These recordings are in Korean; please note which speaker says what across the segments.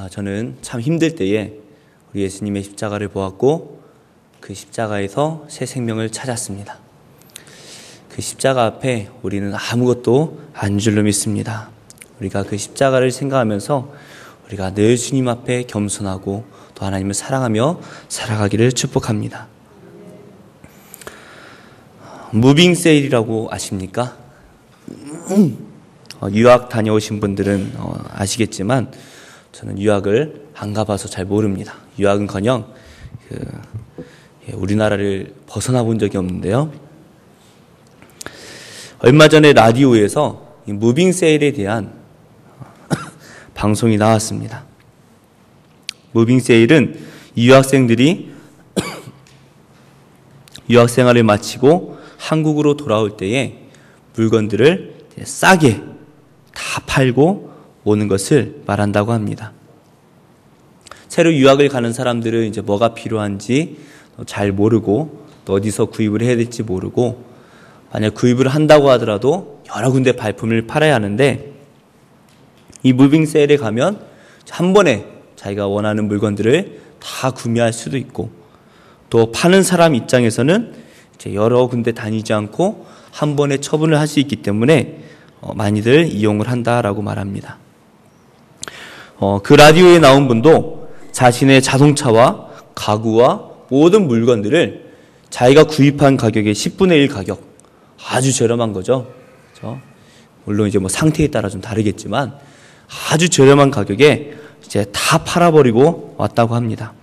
Speaker 1: 저는 참 힘들 때에 우리 예수님의 십자가를 보았고 그 십자가에서 새 생명을 찾았습니다. 그 십자가 앞에 우리는 아무것도 아닌 줄로 믿습니다. 우리가 그 십자가를 생각하면서 우리가 늘 주님 앞에 겸손하고 또 하나님을 사랑하며 살아가기를 축복합니다. 무빙 세일이라고 아십니까? 유학 다녀오신 분들은 아시겠지만 저는 유학을 안 가봐서 잘 모릅니다. 유학은커녕 우리나라를 벗어나 본 적이 없는데요. 얼마 전에 라디오에서 이 무빙 세일에 대한 방송이 나왔습니다. 무빙 세일은 이 유학생들이 유학생활을 마치고 한국으로 돌아올 때에 물건들을 싸게 다 팔고 오는 것을 말한다고 합니다. 새로 유학을 가는 사람들은 이제 뭐가 필요한지 잘 모르고 또 어디서 구입을 해야 될지 모르고 만약 구입을 한다고 하더라도 여러 군데 발품을 팔아야 하는데 이 무빙 세일에 가면 한 번에 자기가 원하는 물건들을 다 구매할 수도 있고 또 파는 사람 입장에서는 이제 여러 군데 다니지 않고 한 번에 처분을 할 수 있기 때문에 많이들 이용을 한다라고 말합니다. 그 라디오에 나온 분도 자신의 자동차와 가구와 모든 물건들을 자기가 구입한 가격의 10분의 1 가격, 아주 저렴한 거죠. 그렇죠? 물론 이제 뭐 상태에 따라 좀 다르겠지만 아주 저렴한 가격에 이제 다 팔아버리고 왔다고 합니다.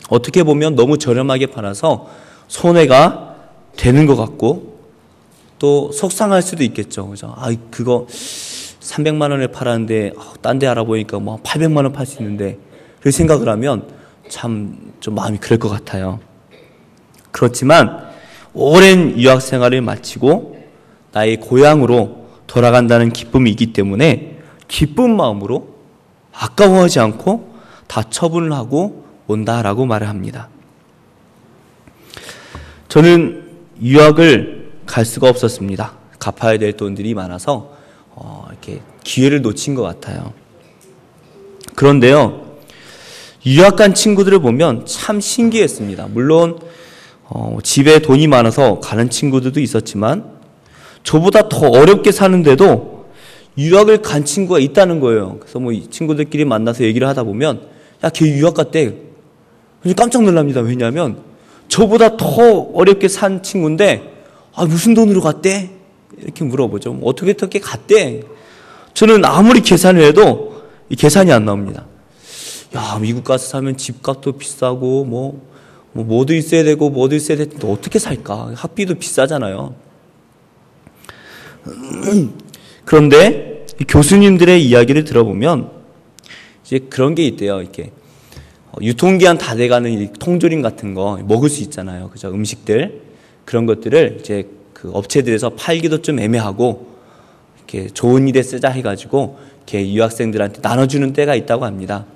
Speaker 1: 어떻게 보면 너무 저렴하게 팔아서 손해가 되는 것 같고 또 속상할 수도 있겠죠. 그죠? 그거 300만 원에 팔았는데 딴 데 알아보니까 뭐 800만 원 팔 수 있는데 그 생각을 하면 참 좀 마음이 그럴 것 같아요. 그렇지만 오랜 유학 생활을 마치고 나의 고향으로 돌아간다는 기쁨이 있기 때문에 기쁜 마음으로 아까워하지 않고 다 처분을 하고 온다라고 말을 합니다. 저는 유학을 갈 수가 없었습니다. 갚아야 될 돈들이 많아서 이렇게 기회를 놓친 것 같아요. 그런데요, 유학 간 친구들을 보면 참 신기했습니다. 물론 집에 돈이 많아서 가는 친구들도 있었지만 저보다 더 어렵게 사는데도 유학을 간 친구가 있다는 거예요. 그래서 뭐 이 친구들끼리 만나서 얘기를 하다 보면 야, 걔 유학 갔대. 깜짝 놀랍니다. 왜냐하면 저보다 더 어렵게 산 친구인데 무슨 돈으로 갔대? 이렇게 물어보죠. 어떻게 갔대? 저는 아무리 계산을 해도 이 계산이 안 나옵니다. 야, 미국 가서 사면 집값도 비싸고 뭐도 있어야 되고 뭐도 있어야 되는데 어떻게 살까? 학비도 비싸잖아요. 그런데 교수님들의 이야기를 들어보면 이제 그런 게 있대요. 이렇게 유통기한 다 돼가는 이 통조림 같은 거 먹을 수 있잖아요. 그죠? 음식들 그런 것들을 이제 그 업체들에서 팔기도 좀 애매하고 이렇게 좋은 일에 쓰자 해가지고 이렇게 유학생들한테 나눠주는 때가 있다고 합니다.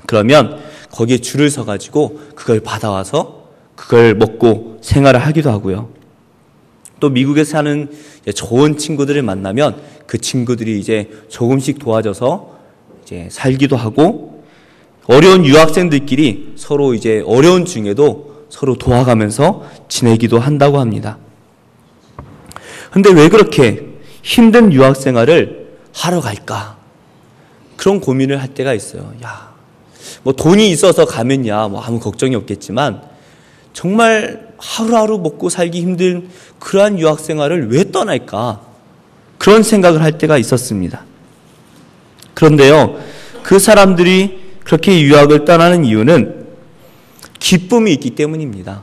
Speaker 1: 그러면 거기에 줄을 서가지고 그걸 받아와서 그걸 먹고 생활을 하기도 하고요. 또 미국에 사는 좋은 친구들을 만나면 그 친구들이 이제 조금씩 도와줘서 이제 살기도 하고 어려운 유학생들끼리 서로 이제 어려운 중에도 서로 도와가면서 지내기도 한다고 합니다. 근데 왜 그렇게 힘든 유학 생활을 하러 갈까? 그런 고민을 할 때가 있어요. 뭐 돈이 있어서 가면야 뭐 아무 걱정이 없겠지만 정말 하루하루 먹고 살기 힘든 그러한 유학 생활을 왜 떠날까? 그런 생각을 할 때가 있었습니다. 그런데요, 그 사람들이 그렇게 유학을 떠나는 이유는 기쁨이 있기 때문입니다.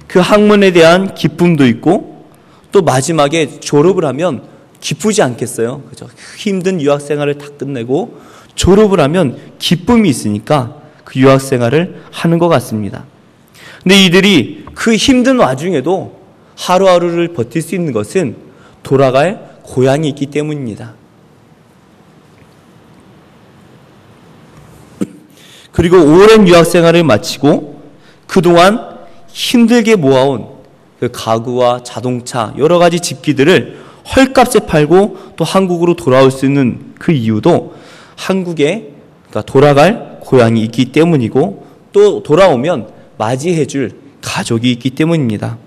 Speaker 1: 그 학문에 대한 기쁨도 있고 또 마지막에 졸업을 하면 기쁘지 않겠어요? 그죠? 힘든 유학 생활을 다 끝내고 졸업을 하면 기쁨이 있으니까 그 유학 생활을 하는 것 같습니다. 근데 이들이 그 힘든 와중에도 하루하루를 버틸 수 있는 것은 돌아갈 고향이 있기 때문입니다. 그리고 오랜 유학 생활을 마치고 그동안 힘들게 모아온 그 가구와 자동차 여러 가지 집기들을 헐값에 팔고 또 한국으로 돌아올 수 있는 그 이유도 한국에 그러니까 돌아갈 고향이 있기 때문이고 또 돌아오면 맞이해줄 가족이 있기 때문입니다.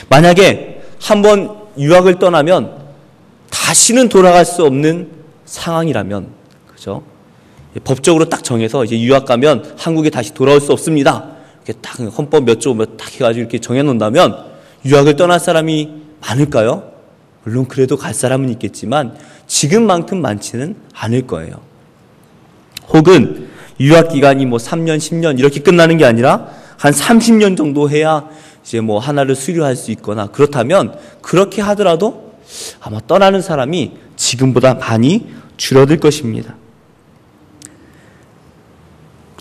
Speaker 1: 만약에 한번 유학을 떠나면 다시는 돌아갈 수 없는 상황이라면, 그죠? 법적으로 딱 정해서 이제 유학 가면 한국에 다시 돌아올 수 없습니다. 이렇게 딱 헌법 몇 조 몇 딱 해가지고 이렇게 정해놓는다면 유학을 떠날 사람이 많을까요? 물론 그래도 갈 사람은 있겠지만 지금만큼 많지는 않을 거예요. 혹은 유학 기간이 뭐 3년, 10년 이렇게 끝나는 게 아니라 한 30년 정도 해야 이제 뭐 하나를 수료할 수 있거나 그렇다면 그렇게 하더라도 아마 떠나는 사람이 지금보다 많이 줄어들 것입니다.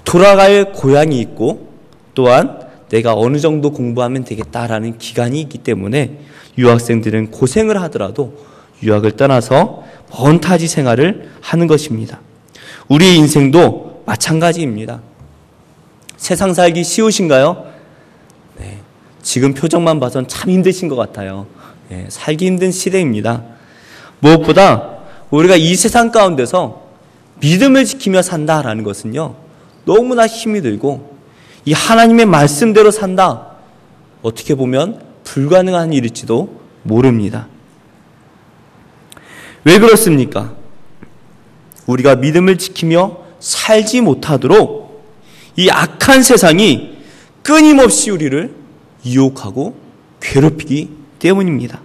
Speaker 1: 돌아갈 고향이 있고 또한 내가 어느 정도 공부하면 되겠다라는 기간이 있기 때문에 유학생들은 고생을 하더라도 유학을 떠나서 먼 타지 생활을 하는 것입니다. 우리의 인생도 마찬가지입니다. 세상 살기 쉬우신가요? 네, 지금 표정만 봐선 참 힘드신 것 같아요. 네, 살기 힘든 시대입니다. 무엇보다 우리가 이 세상 가운데서 믿음을 지키며 산다라는 것은요, 너무나 힘이 들고 이 하나님의 말씀대로 산다, 어떻게 보면 불가능한 일일지도 모릅니다. 왜 그렇습니까? 우리가 믿음을 지키며 살지 못하도록 이 악한 세상이 끊임없이 우리를 유혹하고 괴롭히기 때문입니다.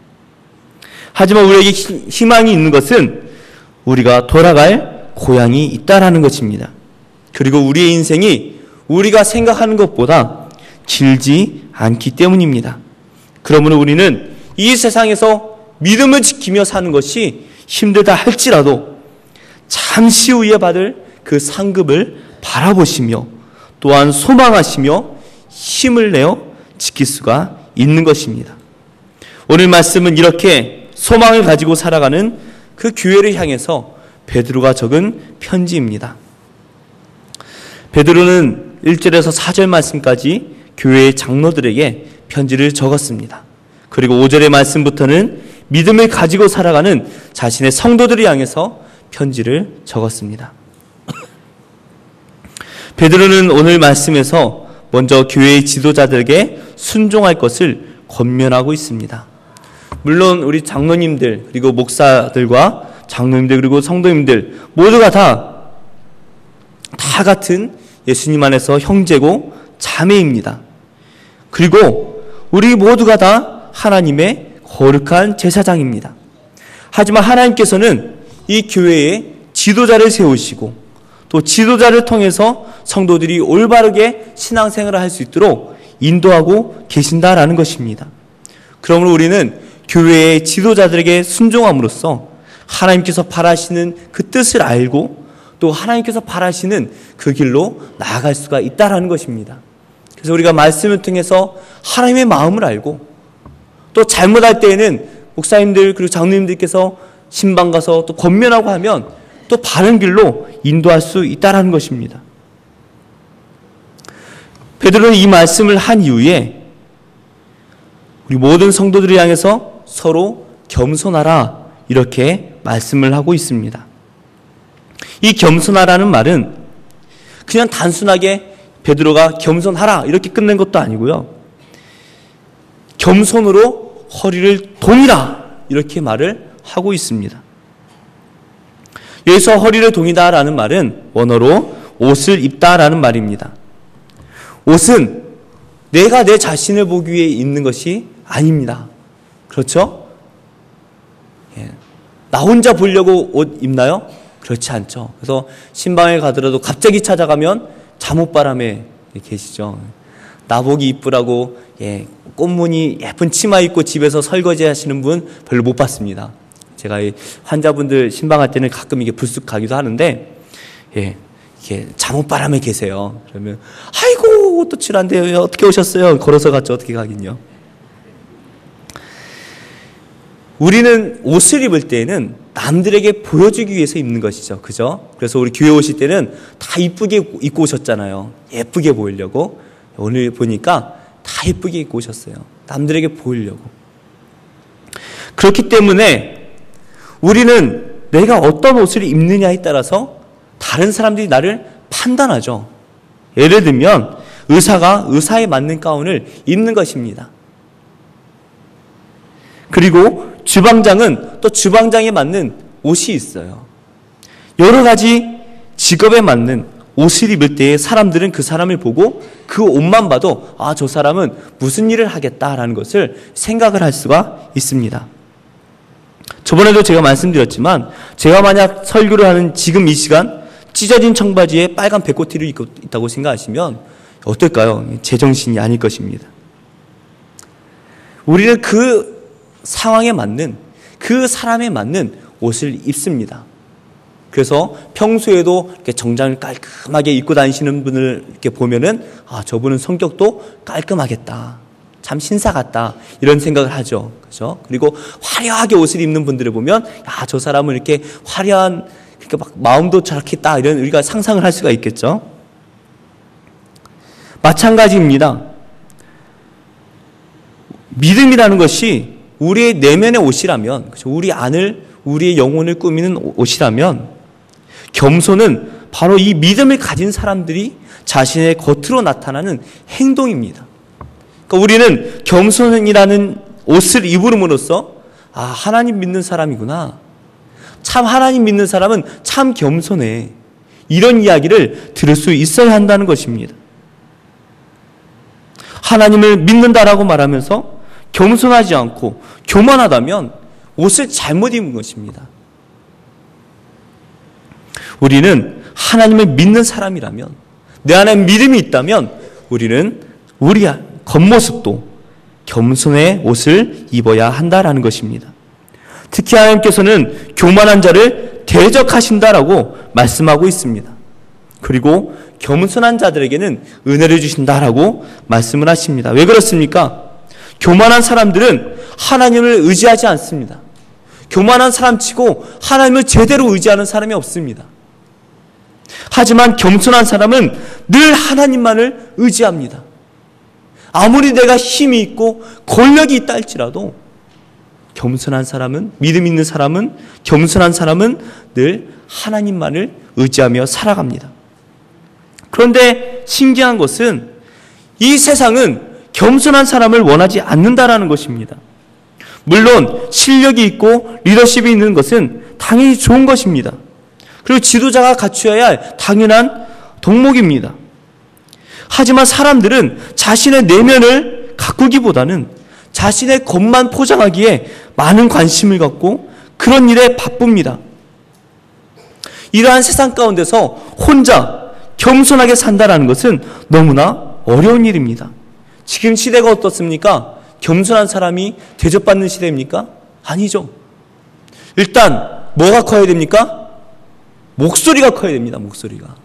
Speaker 1: 하지만 우리에게 희망이 있는 것은 우리가 돌아갈 고향이 있다라는 것입니다. 그리고 우리의 인생이 우리가 생각하는 것보다 길지 않기 때문입니다. 그러므로 우리는 이 세상에서 믿음을 지키며 사는 것이 힘들다 할지라도 잠시 후에 받을 그 상급을 바라보시며 또한 소망하시며 힘을 내어 지킬 수가 있는 것입니다. 오늘 말씀은 이렇게 소망을 가지고 살아가는 그 교회를 향해서 베드로가 적은 편지입니다. 베드로는 1절에서 4절 말씀까지 교회의 장로들에게 편지를 적었습니다. 그리고 5절의 말씀부터는 믿음을 가지고 살아가는 자신의 성도들을 향해서 편지를 적었습니다. 베드로는 오늘 말씀에서 먼저 교회의 지도자들에게 순종할 것을 권면하고 있습니다. 물론 우리 장로님들 그리고 목사들과 장로님들 그리고 성도님들 모두가 다 같은 예수님 안에서 형제고 자매입니다. 그리고 우리 모두가 다 하나님의 거룩한 제사장입니다. 하지만 하나님께서는 이 교회에 지도자를 세우시고 또 지도자를 통해서 성도들이 올바르게 신앙생활을 할 수 있도록 인도하고 계신다라는 것입니다. 그러므로 우리는 교회의 지도자들에게 순종함으로써 하나님께서 바라시는 그 뜻을 알고 또 하나님께서 바라시는 그 길로 나아갈 수가 있다라는 것입니다. 그래서 우리가 말씀을 통해서 하나님의 마음을 알고 또 잘못할 때에는 목사님들 그리고 장로님들께서 신방 가서 또 권면하고 하면 또 바른 길로 인도할 수 있다라는 것입니다. 베드로는 이 말씀을 한 이후에 우리 모든 성도들을 향해서 서로 겸손하라 이렇게 말씀을 하고 있습니다. 이 겸손하라는 말은 그냥 단순하게 베드로가 겸손하라 이렇게 끝낸 것도 아니고요. 겸손으로 허리를 동이라 이렇게 말을 하고 있습니다. 여기서 허리를 동이다라는 말은 원어로 옷을 입다라는 말입니다. 옷은 내가 내 자신을 보기 위해 입는 것이 아닙니다. 그렇죠? 예. 나 혼자 보려고 옷 입나요? 그렇지 않죠. 그래서 신방에 가더라도 갑자기 찾아가면 잠옷바람에 계시죠. 나보기 이쁘라고 꽃무늬 예쁜 치마 입고 집에서 설거지 하시는 분 별로 못 봤습니다. 제가 이 환자분들 신방할 때는 가끔 이게 불쑥 가기도 하는데 이렇게 잠옷바람에 계세요. 그러면 아이고 옷도 칠한데요. 어떻게 오셨어요? 걸어서 갔죠. 어떻게 가긴요. 우리는 옷을 입을 때는 남들에게 보여주기 위해서 입는 것이죠. 그죠? 그래서 우리 교회 오실 때는 다 이쁘게 입고 오셨잖아요. 예쁘게 보이려고. 오늘 보니까 다 예쁘게 입고 오셨어요. 남들에게 보이려고. 그렇기 때문에 우리는 내가 어떤 옷을 입느냐에 따라서 다른 사람들이 나를 판단하죠. 예를 들면 의사가 의사에 맞는 가운을 입는 것입니다. 그리고 주방장은 또 주방장에 맞는 옷이 있어요. 여러 가지 직업에 맞는 옷을 입을 때에 사람들은 그 사람을 보고 그 옷만 봐도 아, 저 사람은 무슨 일을 하겠다라는 것을 생각을 할 수가 있습니다. 저번에도 제가 말씀드렸지만 제가 만약 설교를 하는 지금 이 시간 찢어진 청바지에 빨간 배꼽티를 입고 있다고 생각하시면 어떨까요? 제정신이 아닐 것입니다. 우리는 그 상황에 맞는 그 사람에 맞는 옷을 입습니다. 그래서 평소에도 이렇게 정장을 깔끔하게 입고 다니시는 분을 이렇게 보면은 아, 저분은 성격도 깔끔하겠다. 참 신사 같다. 이런 생각을 하죠. 그렇죠? 그리고 화려하게 옷을 입는 분들을 보면 야, 저 사람은 이렇게 화려한 그러니까 막 마음도 저렇게 있다. 이런 우리가 상상을 할 수가 있겠죠. 마찬가지입니다. 믿음이라는 것이 우리의 내면의 옷이라면, 그렇죠? 우리의 영혼을 꾸미는 옷이라면, 겸손은 바로 이 믿음을 가진 사람들이 자신의 겉으로 나타나는 행동입니다. 그러니까 우리는 겸손이라는 옷을 입음으로써 아, 하나님 믿는 사람이구나. 참 하나님 믿는 사람은 참 겸손해. 이런 이야기를 들을 수 있어야 한다는 것입니다. 하나님을 믿는다라고 말하면서 겸손하지 않고 교만하다면 옷을 잘못 입은 것입니다. 우리는 하나님을 믿는 사람이라면, 내 안에 믿음이 있다면 우리는 우리 겉모습도 겸손의 옷을 입어야 한다라는 것입니다. 특히 하나님께서는 교만한 자를 대적하신다라고 말씀하고 있습니다. 그리고 겸손한 자들에게는 은혜를 주신다라고 말씀을 하십니다. 왜 그렇습니까? 교만한 사람들은 하나님을 의지하지 않습니다. 교만한 사람치고 하나님을 제대로 의지하는 사람이 없습니다. 하지만 겸손한 사람은 늘 하나님만을 의지합니다. 아무리 내가 힘이 있고 권력이 있다 할지라도 겸손한 사람은, 믿음 있는 사람은, 겸손한 사람은 늘 하나님만을 의지하며 살아갑니다. 그런데 신기한 것은 이 세상은 겸손한 사람을 원하지 않는다라는 것입니다. 물론 실력이 있고 리더십이 있는 것은 당연히 좋은 것입니다. 그리고 지도자가 갖추어야 할 당연한 덕목입니다. 하지만 사람들은 자신의 내면을 가꾸기보다는 자신의 겉만 포장하기에 많은 관심을 갖고 그런 일에 바쁩니다. 이러한 세상 가운데서 혼자 겸손하게 산다는 것은 너무나 어려운 일입니다. 지금 시대가 어떻습니까? 겸손한 사람이 대접받는 시대입니까? 아니죠. 일단 뭐가 커야 됩니까? 목소리가 커야 됩니다. 목소리가.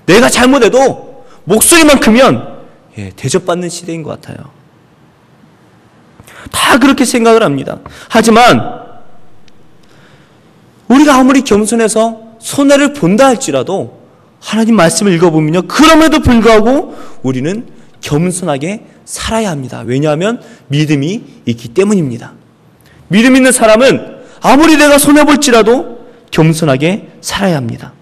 Speaker 1: 내가 잘못해도 목소리만 크면 대접받는 시대인 것 같아요. 다 그렇게 생각을 합니다. 하지만 우리가 아무리 겸손해서 손해를 본다 할지라도 하나님 말씀을 읽어보면요, 그럼에도 불구하고 우리는 겸손하게 살아야 합니다. 왜냐하면 믿음이 있기 때문입니다. 믿음 있는 사람은 아무리 내가 손해볼지라도 겸손하게 살아야 합니다.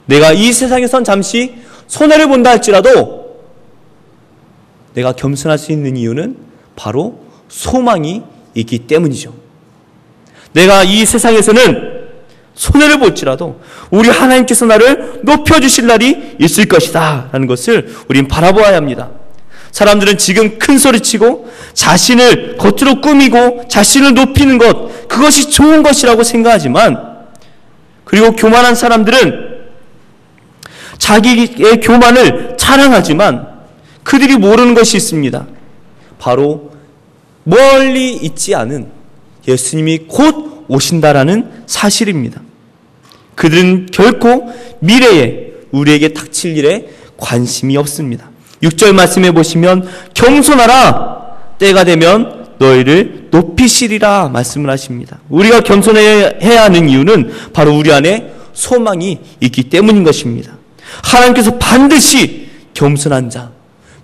Speaker 1: 내가 이 세상에선 잠시 손해를 본다 할지라도 내가 겸손할 수 있는 이유는 바로 소망이 있기 때문이죠. 내가 이 세상에서는 손해를 볼지라도 우리 하나님께서 나를 높여주실 날이 있을 것이다 라는 것을 우린 바라보아야 합니다. 사람들은 지금 큰 소리치고 자신을 겉으로 꾸미고 자신을 높이는 것, 그것이 좋은 것이라고 생각하지만, 그리고 교만한 사람들은 자기의 교만을 자랑하지만 그들이 모르는 것이 있습니다. 바로 멀리 있지 않은 예수님이 곧 오신다라는 사실입니다. 그들은 결코 미래에 우리에게 닥칠 일에 관심이 없습니다. 6절 말씀해 보시면 겸손하라, 때가 되면 너희를 높이시리라 말씀을 하십니다. 우리가 겸손해야 하는 이유는 바로 우리 안에 소망이 있기 때문인 것입니다. 하나님께서 반드시 겸손한 자,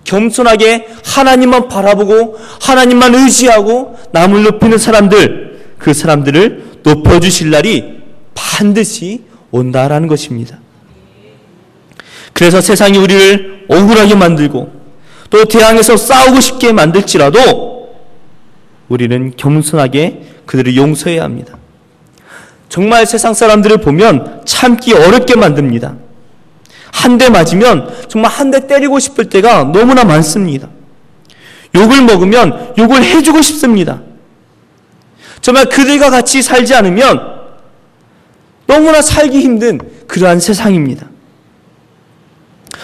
Speaker 1: 겸손하게 하나님만 바라보고 하나님만 의지하고 남을 높이는 사람들, 그 사람들을 높여주실 날이 반드시 온다라는 것입니다. 그래서 세상이 우리를 억울하게 만들고 또 대항해서 싸우고 싶게 만들지라도 우리는 겸손하게 그들을 용서해야 합니다. 정말 세상 사람들을 보면 참기 어렵게 만듭니다. 한 대 맞으면 정말 한 대 때리고 싶을 때가 너무나 많습니다. 욕을 먹으면 욕을 해주고 싶습니다. 정말 그들과 같이 살지 않으면 너무나 살기 힘든 그러한 세상입니다.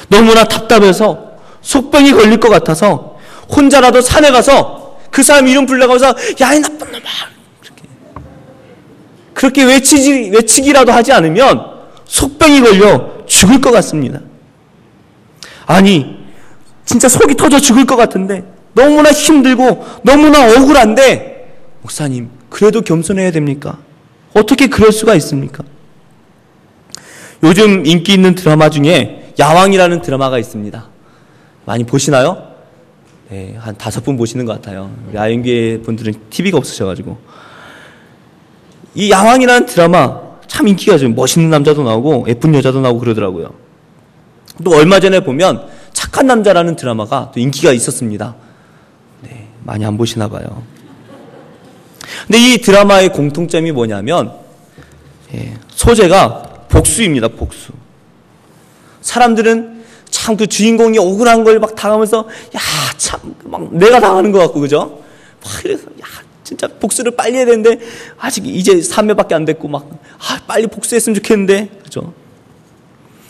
Speaker 1: 너무나 답답해서 속병이 걸릴 것 같아서 혼자라도 산에 가서 그 사람 이름 불러가면서 야, 이 나쁜 놈아! 그렇게 외치기라도 하지 않으면 속병이 걸려 죽을 것 같습니다. 아니, 진짜 속이 터져 죽을 것 같은데 너무나 힘들고 너무나 억울한데 목사님, 그래도 겸손해야 됩니까? 어떻게 그럴 수가 있습니까? 요즘 인기 있는 드라마 중에 야왕이라는 드라마가 있습니다. 많이 보시나요? 네, 한 5분 보시는 것 같아요. 우리 아영교회 분들은 TV가 없으셔가지고. 이 야왕이라는 드라마 참 인기가 좀 멋있는 남자도 나오고 예쁜 여자도 나오고 그러더라고요. 또 얼마 전에 보면 착한 남자라는 드라마가 또 인기가 있었습니다. 네, 많이 안 보시나 봐요. 근데 이 드라마의 공통점이 뭐냐면 소재가 복수입니다. 복수. 사람들은 참 그 주인공이 억울한 걸 막 당하면서 야, 참 막 내가 당하는 것 같고 그죠? 막 이래서 야, 진짜 복수를 빨리 해야 되는데 아직 이제 3회밖에 안 됐고 막 빨리 복수했으면 좋겠는데 그죠?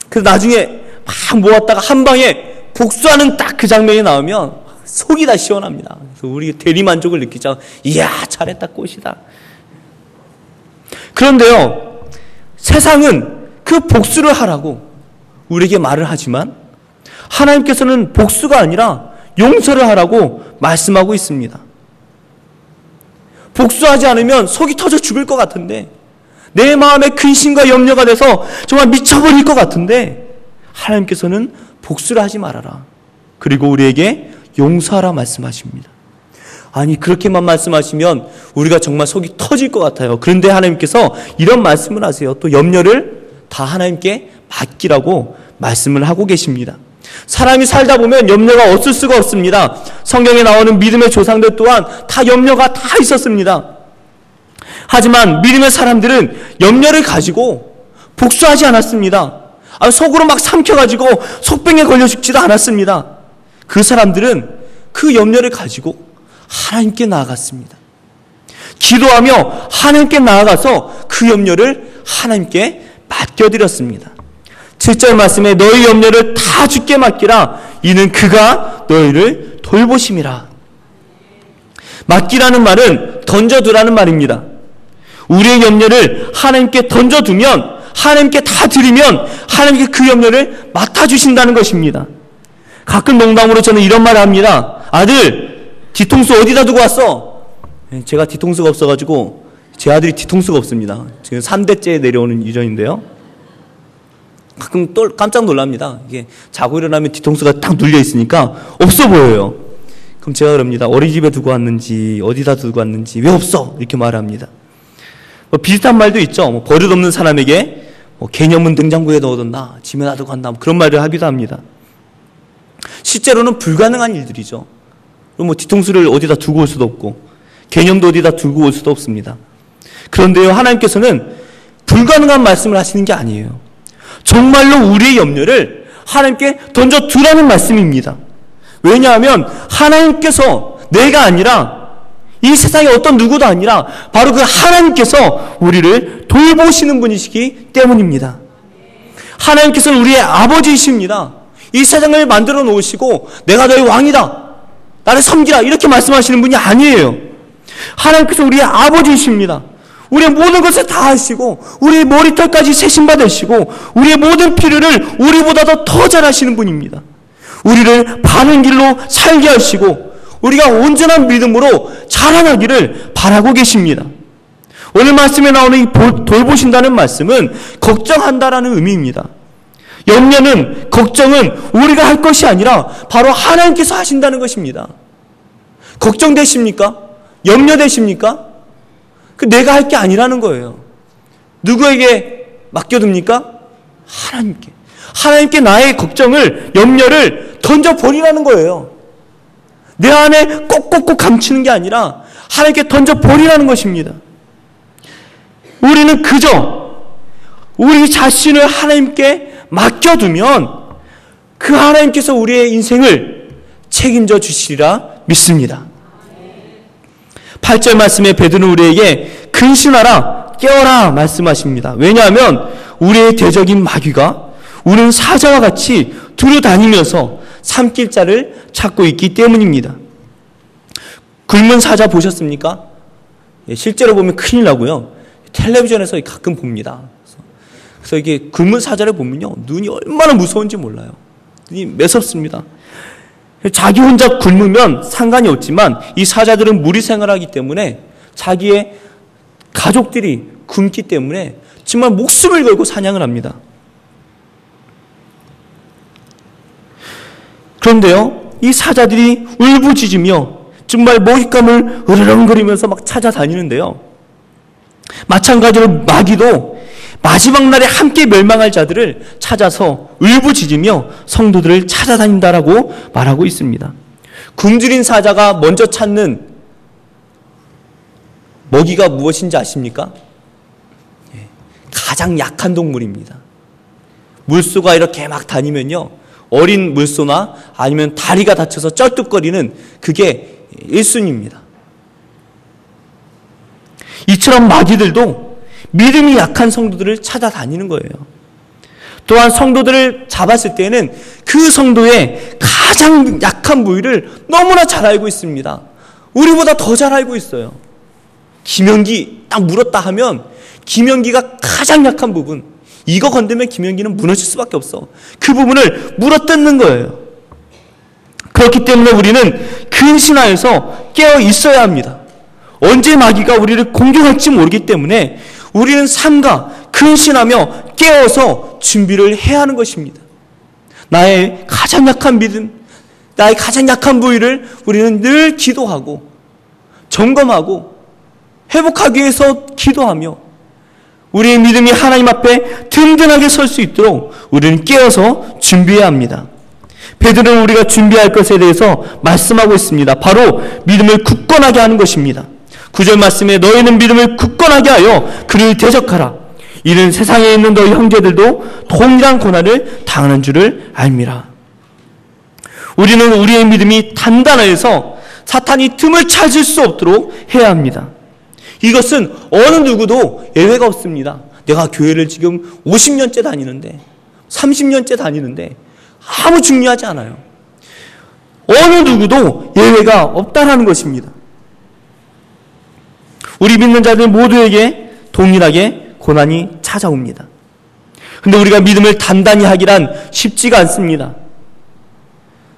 Speaker 1: 그래서 나중에 막 모았다가 한 방에 복수하는 딱 그 장면이 나오면 속이 다 시원합니다. 그래서 우리 대리만족을 느끼죠. 이야, 잘했다, 꽃이다. 그런데요, 세상은 그 복수를 하라고 우리에게 말을 하지만 하나님께서는 복수가 아니라 용서를 하라고 말씀하고 있습니다. 복수하지 않으면 속이 터져 죽을 것 같은데 내 마음에 근심과 염려가 돼서 정말 미쳐버릴 것 같은데 하나님께서는 복수를 하지 말아라. 그리고 우리에게 용서하라 말씀하십니다. 아니, 그렇게만 말씀하시면 우리가 정말 속이 터질 것 같아요. 그런데 하나님께서 이런 말씀을 하세요. 또 염려를 다 하나님께 맡기라고 말씀을 하고 계십니다. 사람이 살다 보면 염려가 없을 수가 없습니다. 성경에 나오는 믿음의 조상들 또한 다 염려가 다 있었습니다. 하지만 믿음의 사람들은 염려를 가지고 복수하지 않았습니다. 속으로 막 삼켜가지고 속병에 걸려 죽지도 않았습니다. 그 사람들은 그 염려를 가지고 하나님께 나아갔습니다. 기도하며 하나님께 나아가서 그 염려를 하나님께 맡겨드렸습니다. 7절 말씀에 너희 염려를 다 주께 맡기라. 이는 그가 너희를 돌보심이라. 맡기라는 말은 던져두라는 말입니다. 우리의 염려를 하나님께 던져두면 하나님께 다 드리면 하나님께 그 염려를 맡아주신다는 것입니다. 가끔 농담으로 저는 이런 말을 합니다. 아들, 뒤통수 어디다 두고 왔어? 제가 뒤통수가 없어가지고 제 아들이 뒤통수가 없습니다. 지금 3대째 내려오는 유전인데요. 가끔 또 깜짝 놀랍니다. 이게 자고 일어나면 뒤통수가 딱 눌려 있으니까 없어 보여요. 그럼 제가 그럽니다. 어린이집에 두고 왔는지 어디다 두고 왔는지 왜 없어? 이렇게 말합니다. 비슷한 말도 있죠. 버릇없는 사람에게 개념은 냉장고에 넣어뒀나 집에 놔두고 간다 그런 말을 하기도 합니다. 실제로는 불가능한 일들이죠. 그럼 뒤통수를 어디다 두고 올 수도 없고 개념도 어디다 두고 올 수도 없습니다. 그런데요, 하나님께서는 불가능한 말씀을 하시는 게 아니에요. 정말로 우리의 염려를 하나님께 던져두라는 말씀입니다. 왜냐하면 하나님께서 내가 아니라 이 세상에 어떤 누구도 아니라 바로 그 하나님께서 우리를 돌보시는 분이시기 때문입니다. 하나님께서는 우리의 아버지이십니다. 이 세상을 만들어 놓으시고 내가 너의 왕이다, 나를 섬기라 이렇게 말씀하시는 분이 아니에요. 하나님께서 우리의 아버지이십니다. 우리의 모든 것을 다 하시고 우리의 머리털까지 세심받으시고 우리의 모든 필요를 우리보다도 더 잘하시는 분입니다. 우리를 바른 길로 살게 하시고 우리가 온전한 믿음으로 자라나기를 바라고 계십니다. 오늘 말씀에 나오는 이 돌보신다는 말씀은 걱정한다라는 의미입니다. 염려는, 걱정은 우리가 할 것이 아니라 바로 하나님께서 하신다는 것입니다. 걱정되십니까? 염려되십니까? 내가 할 게 아니라는 거예요. 누구에게 맡겨둡니까? 하나님께 나의 걱정을, 염려를 던져버리라는 거예요. 내 안에 꼭꼭꼭 감추는 게 아니라 하나님께 던져버리라는 것입니다. 우리는 그저 우리 자신을 하나님께 맡겨두면 그 하나님께서 우리의 인생을 책임져 주시리라 믿습니다. 8절 말씀에 베드로는 우리에게 근신하라, 깨어라 말씀하십니다. 왜냐하면 우리의 대적인 마귀가 우리는 사자와 같이 두루다니면서 삼킬 자를 찾고 있기 때문입니다. 굶은 사자 보셨습니까? 실제로 보면 큰일 나고요. 텔레비전에서 가끔 봅니다. 그래서 이게 굶은 사자를 보면요, 눈이 얼마나 무서운지 몰라요. 눈이 매섭습니다. 자기 혼자 굶으면 상관이 없지만 이 사자들은 무리 생활하기 때문에 자기의 가족들이 굶기 때문에 정말 목숨을 걸고 사냥을 합니다. 그런데요, 이 사자들이 울부짖으며 정말 먹잇감을 으르렁거리면서 막 찾아다니는데요, 마찬가지로 마귀도 마지막 날에 함께 멸망할 자들을 찾아서 울부짖으며 성도들을 찾아다닌다라고 말하고 있습니다. 굶주린 사자가 먼저 찾는 먹이가 무엇인지 아십니까? 가장 약한 동물입니다. 물소가 이렇게 막 다니면요, 어린 물소나 아니면 다리가 다쳐서 쩔뚝거리는 그게 1순위입니다. 이처럼 마귀들도 믿음이 약한 성도들을 찾아다니는 거예요. 또한 성도들을 잡았을 때는 그 성도의 가장 약한 부위를 너무나 잘 알고 있습니다. 우리보다 더 잘 알고 있어요. 기면기 딱 물었다 하면 기면기가 가장 약한 부분, 이거 건드면 기면기는 무너질 수밖에 없어. 그 부분을 물어뜯는 거예요. 그렇기 때문에 우리는 근신하여서 깨어 있어야 합니다. 언제 마귀가 우리를 공격할지 모르기 때문에 우리는 삼가 근신하며 깨어서 준비를 해야 하는 것입니다. 나의 가장 약한 믿음, 나의 가장 약한 부위를 우리는 늘 기도하고 점검하고 회복하기 위해서 기도하며 우리의 믿음이 하나님 앞에 든든하게 설 수 있도록 우리는 깨어서 준비해야 합니다. 베드로는 우리가 준비할 것에 대해서 말씀하고 있습니다. 바로 믿음을 굳건하게 하는 것입니다. 9절 말씀에 너희는 믿음을 굳건하게 하여 그를 대적하라. 이는 세상에 있는 너희 형제들도 동일한 고난을 당하는 줄을 알미라. 우리는 우리의 믿음이 단단해서 사탄이 틈을 찾을 수 없도록 해야 합니다. 이것은 어느 누구도 예외가 없습니다. 내가 교회를 지금 50년째 다니는데 30년째 다니는데 아무 중요하지 않아요. 어느 누구도 예외가 없다라는 것입니다. 우리 믿는 자들 모두에게 동일하게 고난이 찾아옵니다. 그런데 우리가 믿음을 단단히 하기란 쉽지가 않습니다.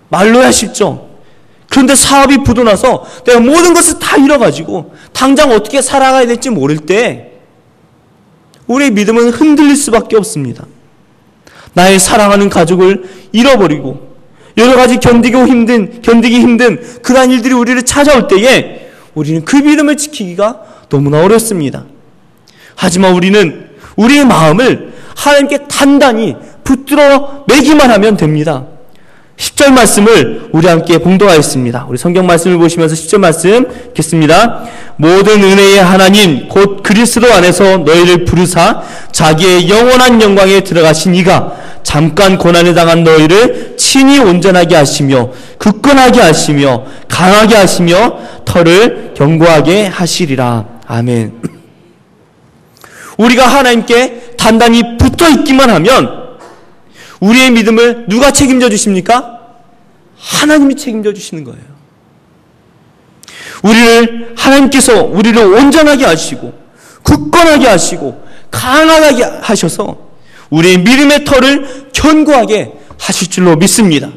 Speaker 1: 말로야 쉽죠. 그런데 사업이 부도나서 내가 모든 것을 다 잃어가지고 당장 어떻게 살아가야 될지 모를 때 우리의 믿음은 흔들릴 수밖에 없습니다. 나의 사랑하는 가족을 잃어버리고 여러 가지 견디기 힘든 그러한 일들이 우리를 찾아올 때에 우리는 그 믿음을 지키기가 너무나 어렵습니다. 하지만 우리는 우리의 마음을 하나님께 단단히 붙들어 매기만 하면 됩니다. 10절 말씀을 우리 함께 봉독하겠습니다. 우리 성경 말씀을 보시면서 10절 말씀 읽겠습니다. 모든 은혜의 하나님 곧 그리스도 안에서 너희를 부르사 자기의 영원한 영광에 들어가신 이가 잠깐 고난을 당한 너희를 친히 온전하게 하시며 굳건하게 하시며 강하게 하시며 털을 견고하게 하시리라. 아멘. 우리가 하나님께 단단히 붙어 있기만 하면 우리의 믿음을 누가 책임져 주십니까? 하나님이 책임져 주시는 거예요. 하나님께서 우리를 온전하게 하시고 굳건하게 하시고 강하게 하셔서 우리의 믿음의 털을 견고하게 하실 줄로 믿습니다.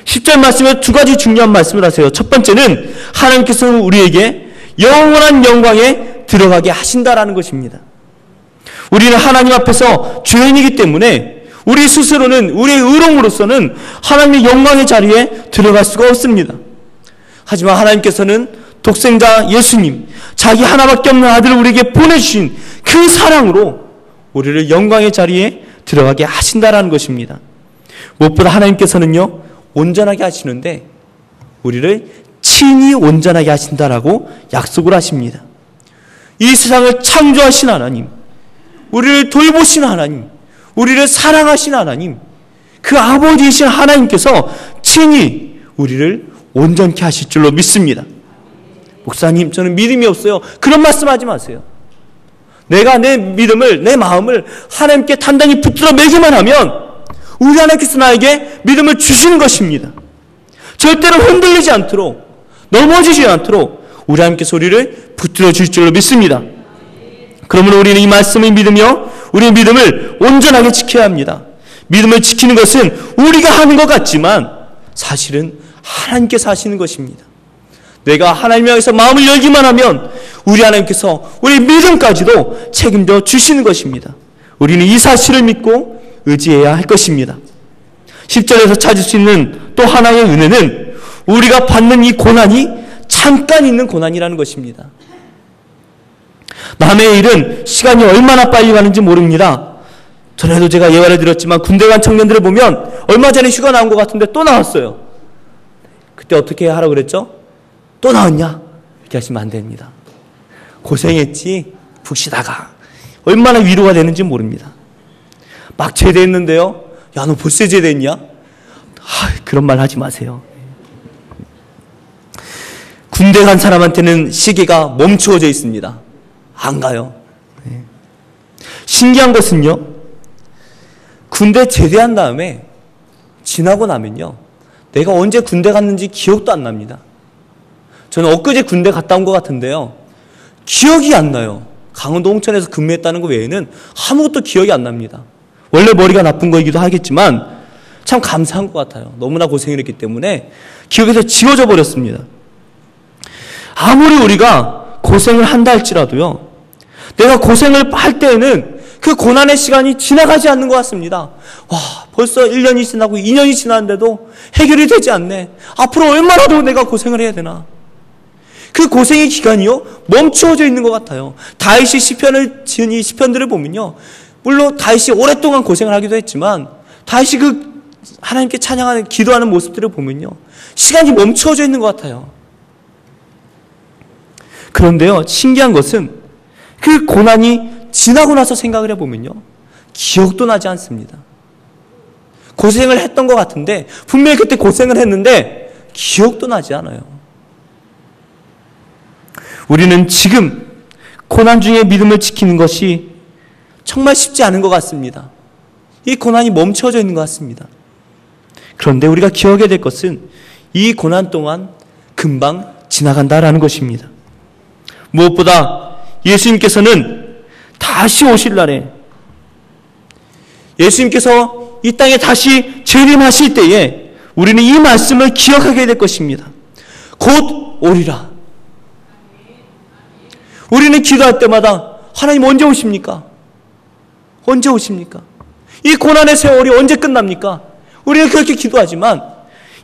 Speaker 1: 10절 말씀에 두 가지 중요한 말씀을 하세요. 첫 번째는 하나님께서는 우리에게 영원한 영광에 들어가게 하신다라는 것입니다. 우리는 하나님 앞에서 죄인이기 때문에 우리 스스로는 우리의 의로움으로서는 하나님의 영광의 자리에 들어갈 수가 없습니다. 하지만 하나님께서는 독생자 예수님, 자기 하나밖에 없는 아들을 우리에게 보내주신 그 사랑으로 우리를 영광의 자리에 들어가게 하신다라는 것입니다. 무엇보다 하나님께서는요, 온전하게 하시는데 우리를 친히 온전하게 하신다라고 약속을 하십니다. 이 세상을 창조하신 하나님, 우리를 돌보신 하나님, 우리를 사랑하신 하나님, 그 아버지이신 하나님께서 친히 우리를 온전케 하실 줄로 믿습니다. 목사님, 저는 믿음이 없어요. 그런 말씀하지 마세요. 내가 내 믿음을, 내 마음을 하나님께 단단히 붙들어 매기만 하면 우리 하나님께서 나에게 믿음을 주시는 것입니다. 절대로 흔들리지 않도록, 넘어지지 않도록 우리 하나님께서 우리를 붙들어 주실 줄로 믿습니다. 그러므로 우리는 이 말씀을 믿으며 우리의 믿음을 온전하게 지켜야 합니다. 믿음을 지키는 것은 우리가 하는 것 같지만 사실은 하나님께서 하시는 것입니다. 내가 하나님을 향해서 마음을 열기만 하면 우리 하나님께서 우리 믿음까지도 책임져 주시는 것입니다. 우리는 이 사실을 믿고 의지해야 할 것입니다. 10절에서 찾을 수 있는 또 하나의 은혜는 우리가 받는 이 고난이 잠깐 있는 고난이라는 것입니다. 남의 일은 시간이 얼마나 빨리 가는지 모릅니다. 전에도 제가 예화를 드렸지만 군대 간 청년들을 보면 얼마 전에 휴가 나온 것 같은데 또 나왔어요. 그때 어떻게 하라고 그랬죠? 또 나왔냐? 이렇게 하시면 안 됩니다. 고생했지? 푹 쉬다가 얼마나 위로가 되는지 모릅니다. 막 제대했는데요. 야, 너 벌써 제대했냐? 그런 말 하지 마세요. 군대 간 사람한테는 시계가 멈추어져 있습니다. 안 가요. 신기한 것은요, 군대 제대한 다음에 지나고 나면요, 내가 언제 군대 갔는지 기억도 안 납니다. 저는 엊그제 군대 갔다 온 것 같은데요, 기억이 안 나요. 강원도 홍천에서 근무했다는 것 외에는 아무것도 기억이 안 납니다. 원래 머리가 나쁜 거이기도 하겠지만 참 감사한 것 같아요. 너무나 고생을 했기 때문에 기억에서 지워져 버렸습니다. 아무리 우리가 고생을 한다 할지라도요, 내가 고생을 할 때에는 그 고난의 시간이 지나가지 않는 것 같습니다. 와, 벌써 1년이 지나고 2년이 지났는데도 해결이 되지 않네. 앞으로 얼마나 더 내가 고생을 해야 되나. 그 고생의 기간이요, 멈추어져 있는 것 같아요. 다윗이 시편을 지은 이 시편들을 보면요, 물론 다윗이 오랫동안 고생을 하기도 했지만 다윗이 그 하나님께 찬양하는, 기도하는 모습들을 보면요, 시간이 멈추어져 있는 것 같아요. 그런데요, 신기한 것은 그 고난이 지나고 나서 생각을 해보면요, 기억도 나지 않습니다. 고생을 했던 것 같은데, 분명히 그때 고생을 했는데 기억도 나지 않아요. 우리는 지금 고난 중에 믿음을 지키는 것이 정말 쉽지 않은 것 같습니다. 이 고난이 멈춰져 있는 것 같습니다. 그런데 우리가 기억해야 될 것은 이 고난 동안 금방 지나간다라는 것입니다. 무엇보다 예수님께서는 다시 오실 날에, 예수님께서 이 땅에 다시 재림하실 때에 우리는 이 말씀을 기억하게 될 것입니다. 곧 오리라. 우리는 기도할 때마다 하나님 언제 오십니까? 언제 오십니까? 이 고난의 세월이 언제 끝납니까? 우리는 그렇게 기도하지만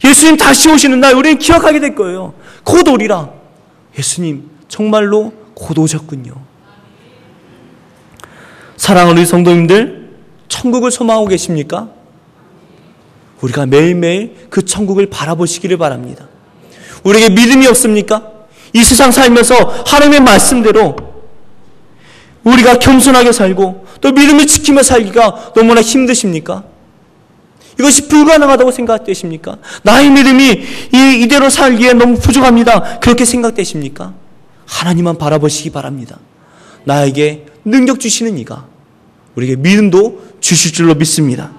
Speaker 1: 예수님 다시 오시는 날 우리는 기억하게 될 거예요. 곧 오리라. 예수님 정말로 곧 오셨군요. 사랑하는 우리 성도님들, 천국을 소망하고 계십니까? 우리가 매일매일 그 천국을 바라보시기를 바랍니다. 우리에게 믿음이 없습니까? 이 세상 살면서 하나님의 말씀대로 우리가 겸손하게 살고 또 믿음을 지키며 살기가 너무나 힘드십니까? 이것이 불가능하다고 생각되십니까? 나의 믿음이 이대로 살기에 너무 부족합니다. 그렇게 생각되십니까? 하나님만 바라보시기 바랍니다. 나에게 능력 주시는 이가 우리에게 믿음도 주실 줄로 믿습니다.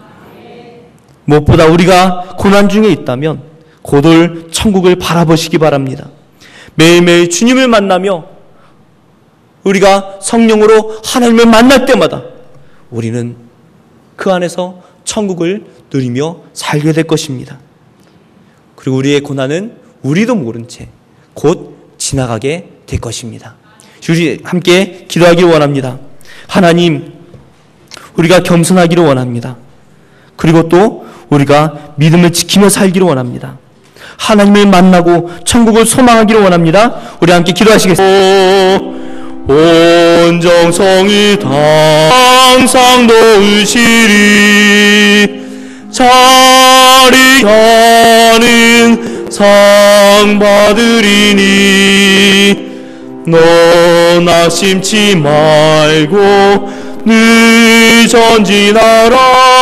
Speaker 1: 무엇보다 우리가 고난 중에 있다면 곧 올 천국을 바라보시기 바랍니다. 매일매일 주님을 만나며 우리가 성령으로 하나님을 만날 때마다 우리는 그 안에서 천국을 누리며 살게 될 것입니다. 그리고 우리의 고난은 우리도 모른 채 곧 지나가게 될 것입니다. 우리 함께 기도하기 원합니다. 하나님, 우리가 겸손하기를 원합니다. 그리고 또 우리가 믿음을 지키며 살기를 원합니다. 하나님을 만나고 천국을 소망하기를 원합니다. 우리 함께 기도하시겠습니다. 온 정성이 다 항상 놓으시리. 자리하는 상 받으리니 너 낙심치 말고 늘 전진하라.